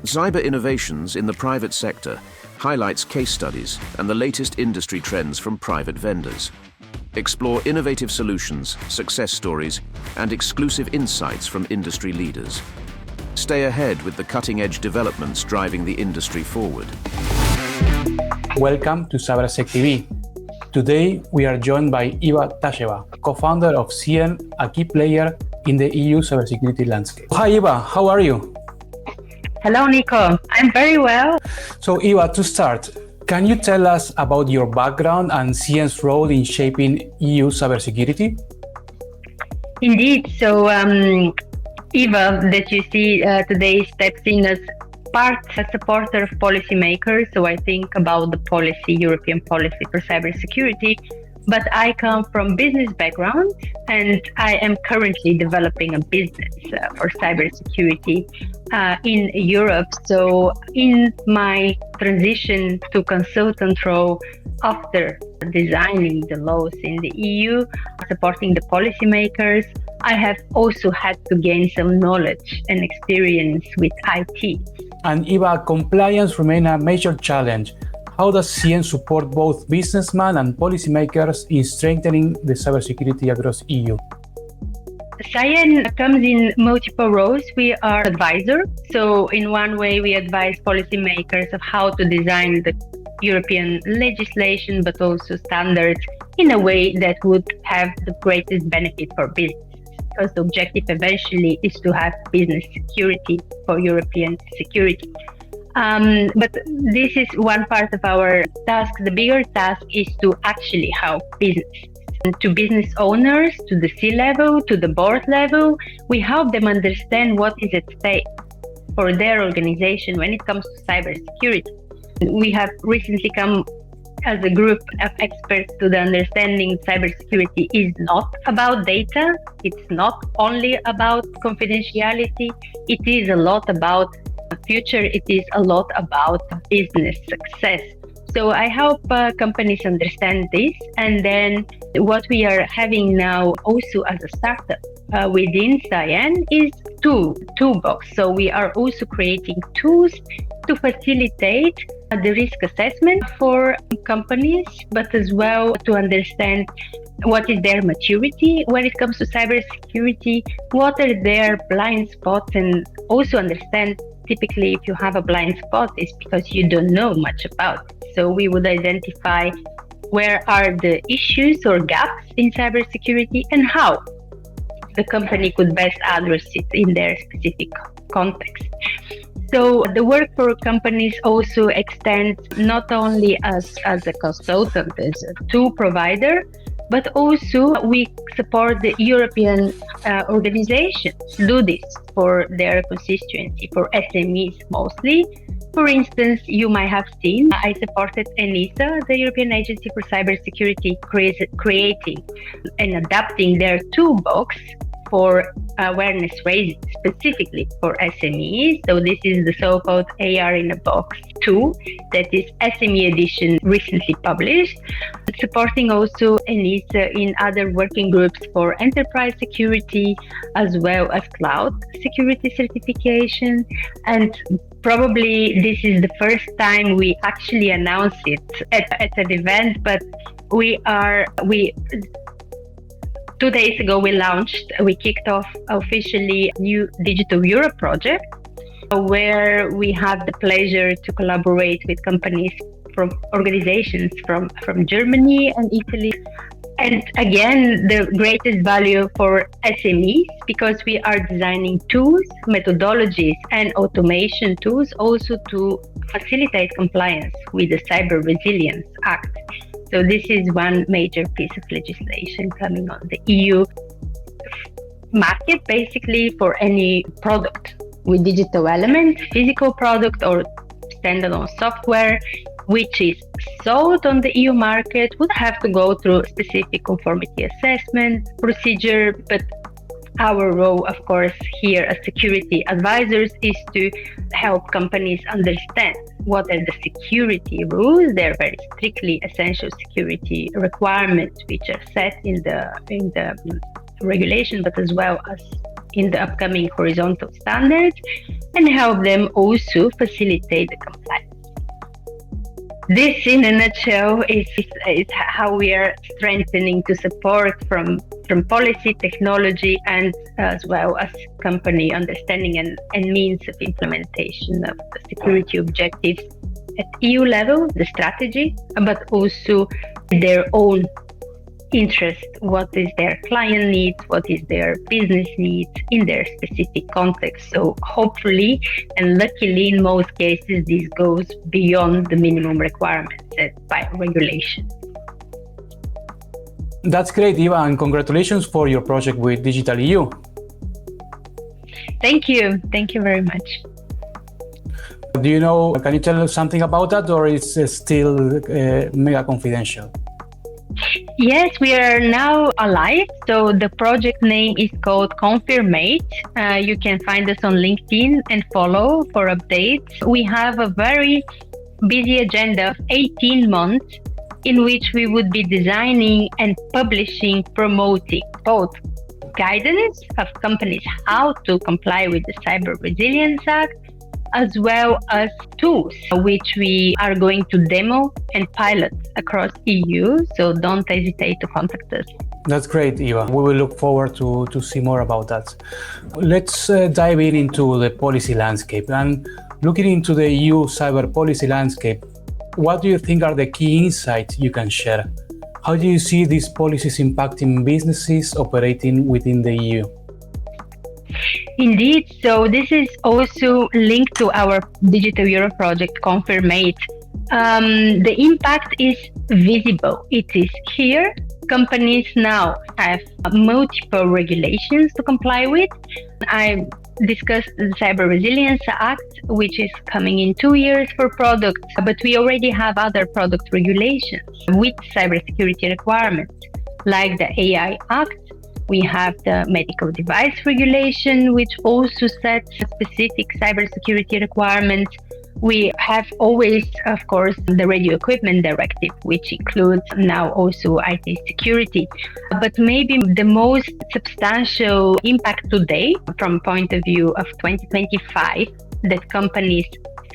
Cyber Innovations in the Private Sector highlights case studies and the latest industry trends from private vendors. Explore innovative solutions, success stories, and exclusive insights from industry leaders. Stay ahead with the cutting-edge developments driving the industry forward. Welcome to CyberSecTV. Today, we are joined by Iva Tasheva, co-founder of CYEN, a key player in the EU cybersecurity landscape. Hi, Iva. How are you? Hello, Nico. I'm very well. So, Iva, to start, can you tell us about your background and CYEN's role in shaping EU cybersecurity? Indeed. So, Iva, that you see today, steps in as a supporter of policymakers. So I think about the European policy for cybersecurity. But I come from business background, and I am currently developing a business for cybersecurity in Europe. So in my transition to consultant role after designing the laws in the EU, supporting the policymakers, I have also had to gain some knowledge and experience with IT. And Iva, compliance remains a major challenge. How does CYEN support both businessmen and policymakers in strengthening the cybersecurity across EU? CYEN comes in multiple roles. We are advisor. So in one way, we advise policymakers of how to design the European legislation, but also standards in a way that would have the greatest benefit for business. Because the objective eventually is to have business security for European security. But this is one part of our task. The bigger task is to actually help business. To business owners, to the C-level, to the board level, we help them understand what is at stake for their organization when it comes to cybersecurity. We have recently come as a group of experts to the understanding cybersecurity is not about data. It's not only about confidentiality. It is a lot about the future. It is a lot about business success. So I help companies understand this. And then what we are having now also as a startup within CYEN is toolbox. So we are also creating tools to facilitate the risk assessment for companies, but as well to understand what is their maturity when it comes to cybersecurity, what are their blind spots, and also understand typically if you have a blind spot, it's because you don't know much about it. So we would identify where are the issues or gaps in cybersecurity and how the company could best address it in their specific context. So the work for companies also extends not only as a consultant, as a tool provider, but also we support the European organizations do this for their constituency, for SMEs mostly. For instance, you might have seen, I supported ENISA, the European Agency for Cybersecurity, creating and adapting their toolbox for awareness raising, specifically for SMEs. So this is the so-called AR in a Box 2, that is SME edition recently published, supporting also ENISA in other working groups for enterprise security, as well as cloud security certification. And probably this is the first time we actually announce it at an event, but 2 days ago, we kicked off officially a new Digital Europe project, where we have the pleasure to collaborate with companies from organizations from Germany and Italy. And again, the greatest value for SMEs, because we are designing tools, methodologies, and automation tools also to facilitate compliance with the Cyber Resilience Act. So this is one major piece of legislation coming on the EU market, basically for any product with digital element, physical product or standalone software, which is sold on the EU market, would have to go through specific conformity assessment procedure. But our role, of course, here as security advisors is to help companies understand what are the security rules. They're very strictly essential security requirements which are set in the regulation, but as well as in the upcoming horizontal standards and help them also facilitate the compliance. This, in a nutshell, is how we are strengthening to support from policy, technology, and as well as company understanding and means of implementation of the security objectives at EU level, the strategy, but also their own interest, what is their client needs, what is their business needs in their specific context. So hopefully and luckily in most cases this goes beyond the minimum requirements set by regulation. That's great, Iva, and congratulations for your project with Digital EU. Thank you very much. Do you know, can you tell us something about that, or is it still mega confidential? Yes, we are now alive. So the project name is called Confirmate. You can find us on LinkedIn and follow for updates. We have a very busy agenda of 18 months in which we would be designing and publishing, promoting both guidance of companies how to comply with the Cyber Resilience Act, as well as tools which we are going to demo and pilot across EU. So don't hesitate to contact us. That's great, Iva. We will look forward to see more about that. Let's dive into the policy landscape. And looking into the EU cyber policy landscape, what do you think are the key insights you can share? How do you see these policies impacting businesses operating within the EU? Indeed, so this is also linked to our Digital Euro project, Confirmate. The impact is visible. It is here. Companies now have multiple regulations to comply with. I discussed the Cyber Resilience Act, which is coming in 2 years for products, but we already have other product regulations with cybersecurity requirements, like the AI Act. We have the medical device regulation, which also sets specific cybersecurity requirements. We have always, of course, the radio equipment directive, which includes now also IT security. But maybe the most substantial impact today, from point of view of 2025, that companies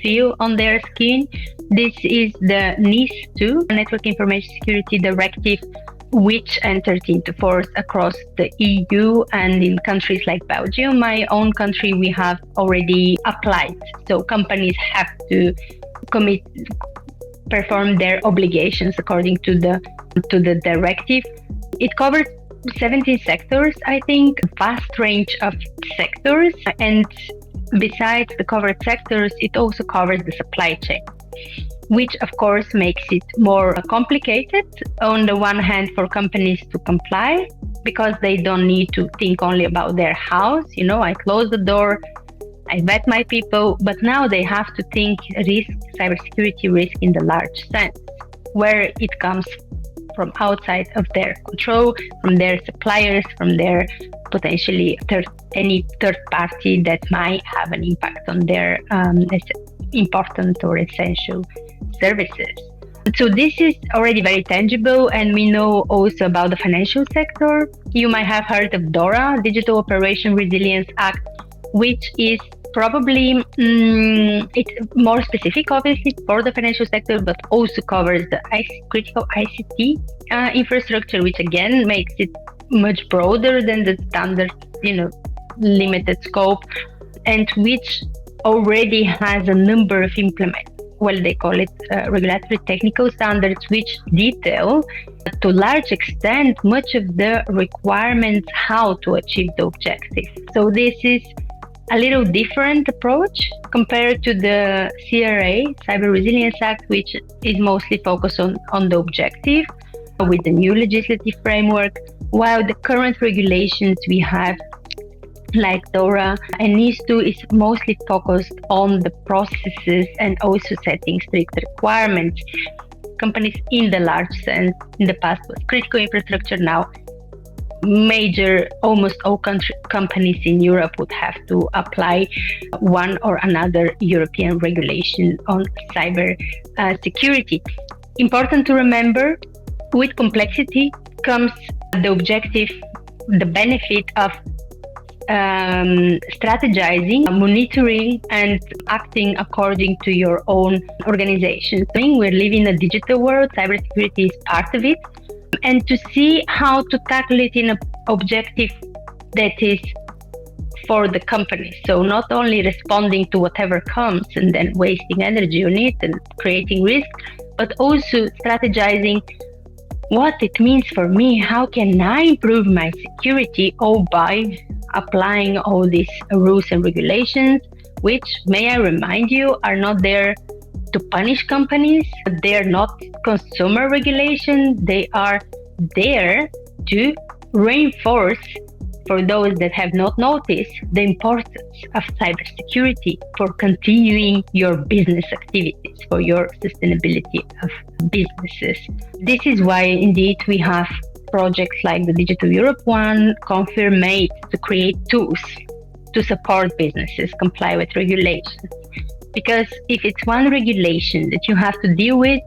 feel on their skin, this is the NIS2, Network Information Security Directive, which entered into force across the EU, and in countries like Belgium, my own country, we have already applied. So companies have to perform their obligations according to the directive. It covers 17 sectors, I think, a vast range of sectors. And besides the covered sectors, it also covers the supply chain, which of course makes it more complicated on the one hand for companies to comply, because they don't need to think only about their house. You know, I close the door, I vet my people, but now they have to think risk, cybersecurity risk in the large sense, where it comes from outside of their control, from their suppliers, from their potentially any third party that might have an impact on their important or essential services. So this is already very tangible, and we know also about the financial sector. You might have heard of DORA, Digital Operation Resilience Act, which is probably it's more specific, obviously, for the financial sector, but also covers the critical ICT infrastructure, which again makes it much broader than the standard, limited scope, and which already has a number of they call it regulatory technical standards, which detail to a large extent much of the requirements how to achieve the objective. So this is a little different approach compared to the CRA, Cyber Resilience Act, which is mostly focused on the objective with the new legislative framework, while the current regulations we have, like DORA and NIS2, is mostly focused on the processes and also setting strict requirements. Companies in the large sense, in the past was critical infrastructure, now almost all companies in Europe would have to apply one or another European regulation on cyber security. Important to remember, with complexity comes the objective, the benefit of strategizing, monitoring, and acting according to your own organization. We're living in a digital world. Cybersecurity is part of it. And to see how to tackle it in an objective that is for the company. So not only responding to whatever comes and then wasting energy on it and creating risk, but also strategizing what it means for me. How can I improve my security? All by applying all these rules and regulations, which, may I remind you, are not there to punish companies. They're not consumer regulation. They are there to reinforce, for those that have not noticed, the importance of cybersecurity for continuing your business activities, for your sustainability of businesses. This is why, indeed, we have projects like the Digital Europe one, Confirmate, to create tools to support businesses comply with regulations. Because if it's one regulation that you have to deal with,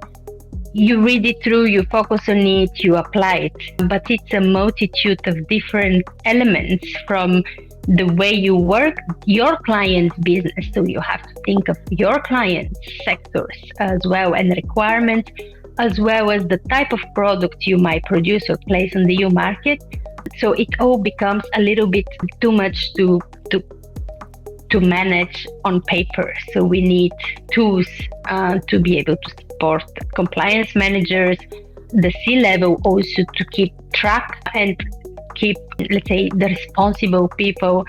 you read it through, you focus on it, you apply it. But it's a multitude of different elements from the way you work, your client's business. So you have to think of your client's sectors as well, and requirements, as well as the type of product you might produce or place on the EU market. So it all becomes a little bit too much to manage on paper. So we need tools to be able to support compliance managers, the C-level also to keep track and keep, let's say, the responsible people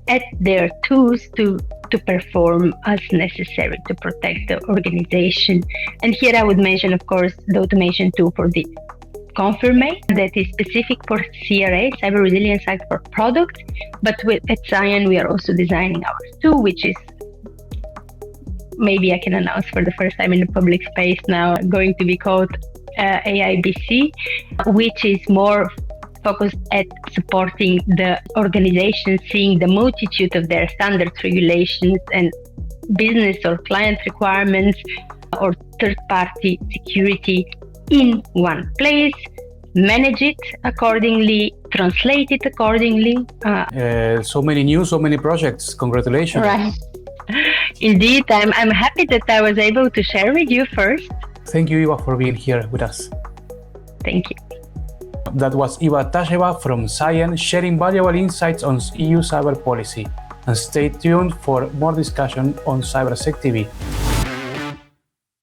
at their tools to perform as necessary to protect the organization. And here I would mention, of course, the automation tool for the Confirmate that is specific for CRA, Cyber Resilience Act for products. But at CYEN, we are also designing ours too, which is, maybe I can announce for the first time in the public space now, going to be called AIBC, which is more focused at supporting the organization, seeing the multitude of their standards, regulations, and business or client requirements or third-party security in one place, manage it accordingly, translate it accordingly. So many news, so many projects. Congratulations. Right. Indeed, I'm happy that I was able to share with you first. Thank you, Iva, for being here with us. Thank you. That was Iva Tasheva from CYEN sharing valuable insights on EU cyber policy. And stay tuned for more discussion on CyberSecTV.